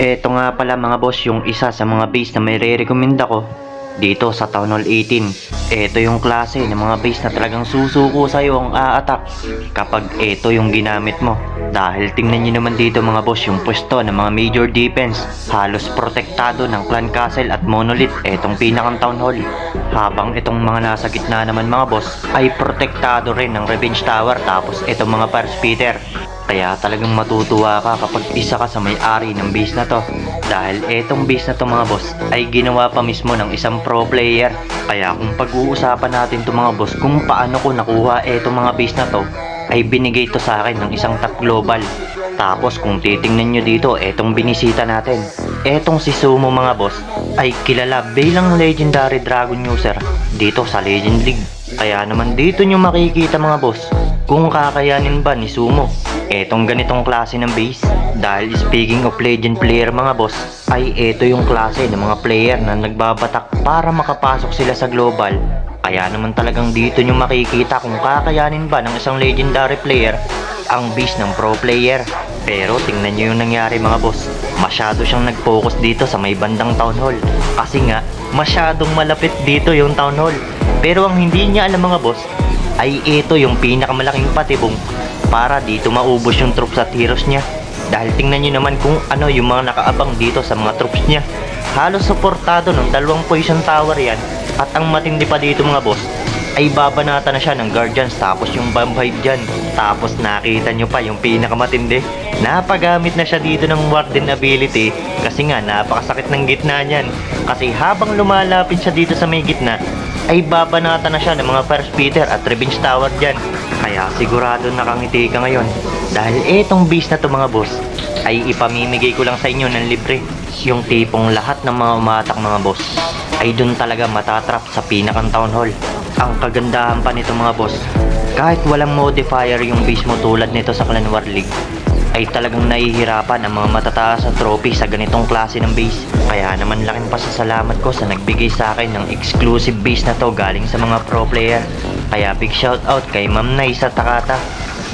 Eto nga pala mga boss yung isa sa mga base na may re-recommend ako dito sa Town Hall 18. Eto yung klase ng mga base na talagang susuko sa'yo ang a-attack kapag eto yung ginamit mo. Dahil tingnan nyo naman dito mga boss yung pwesto ng mga major defense. Halos protektado ng Clan Castle at Monolith etong pinakang Town Hall. Habang itong mga nasa gitna naman mga boss ay protektado rin ng Revenge Tower tapos itong mga Fire Spitter. Kaya talagang matutuwa ka kapag isa ka sa may-ari ng base na to. Dahil etong base na to mga boss ay ginawa pa mismo ng isang pro player. Kaya kung pag-uusapan natin to mga boss kung paano ko nakuha etong mga base na to, ay binigay to sa akin ng isang top global. Tapos kung titingnan nyo dito, etong binisita natin. Etong si Sumo mga boss ay kilala bilang legendary dragon user dito sa Legend League. Kaya naman dito nyo makikita mga boss kung kakayanin ba ni Sumo etong ganitong klase ng base. Dahil speaking of legend player mga boss, ay eto yung klase ng mga player na nagbabatak para makapasok sila sa global. Kaya naman talagang dito nyo makikita kung kakayanin ba ng isang legendary player ang base ng pro player. Pero tingnan nyo yung nangyari mga boss, masyado siyang nag-focus dito sa may bandang Town Hall. Kasi nga, masyadong malapit dito yung Town Hall. Pero ang hindi niya alam mga boss, ay ito yung pinakamalaking patibong para dito maubos yung troops at heroes niya. Dahil tingnan nyo naman kung ano yung mga nakaabang dito sa mga troops niya. Halos suportado ng dalawang poison tower yan. At ang matindi pa dito mga boss, ay babanata na siya ng guardians tapos yung bomb hive dyan. Tapos nakita nyo pa yung pinakamatindi, napagamit na siya dito ng warden ability. Kasi nga napakasakit ng gitna niyan. Kasi habang lumalapit siya dito sa may gitna, ay babanata na siya ng mga Fire Spitter at Revenge Tower dyan. Kaya sigurado nakangiti ka ngayon. Dahil etong base na to mga boss ay ipamimigay ko lang sa inyo ng libre. Yung tipong lahat ng mga umatak mga boss ay dun talaga matatrap sa pinakang Town Hall. Ang kagandahan pa nito mga boss, kahit walang modifier yung base mo tulad nito sa Clan War League, ay talagang nahihirapan ang mga matataas na trophy sa ganitong klase ng base. Kaya naman laking pasasalamat ko sa nagbigay sa akin ng exclusive base na to galing sa mga pro player. Kaya big shout out kay Ma'am Nay sa Takata.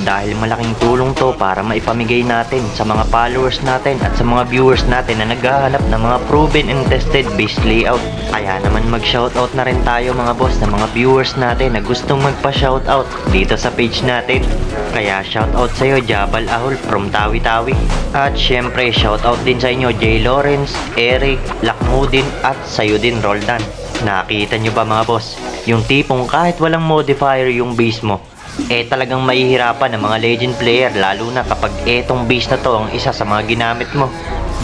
Dahil malaking tulong to para maipamigay natin sa mga followers natin at sa mga viewers natin na naghahanap ng mga proven and tested base layout. Kaya naman mag-shoutout na rin tayo mga boss ng mga viewers natin na gustong magpa-shoutout dito sa page natin. Kaya shoutout sa iyo Jabal Ahol from Tawi-Tawi. At syempre shoutout din sa inyo J. Lawrence, Eric, Lakmudin at sayo din Roldan. Nakita nyo ba mga boss? Yung tipong kahit walang modifier yung base mo, talagang mahihirapan ng mga legend player lalo na kapag etong base na to ang isa sa mga ginamit mo.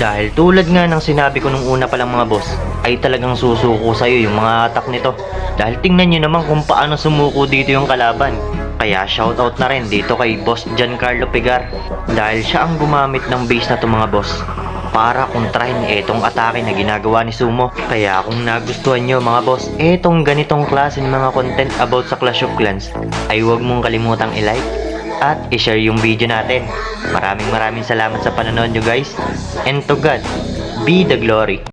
Dahil tulad nga ng sinabi ko nung una pa lang mga boss, ay talagang susuko sa'yo yung mga attack nito. Dahil tingnan nyo naman kung paano sumuko dito yung kalaban. Kaya shoutout na rin dito kay Boss Giancarlo Pigar. Dahil siya ang gumamit ng base na to mga boss para kontrahin etong atake na ginagawa ni Sumo. Kaya kung nagustuhan nyo mga boss etong ganitong klase ng mga content about sa Clash of Clans, ay huwag mong kalimutang i-like at i-share yung video natin. Maraming salamat sa panonood nyo guys, and to God be the glory.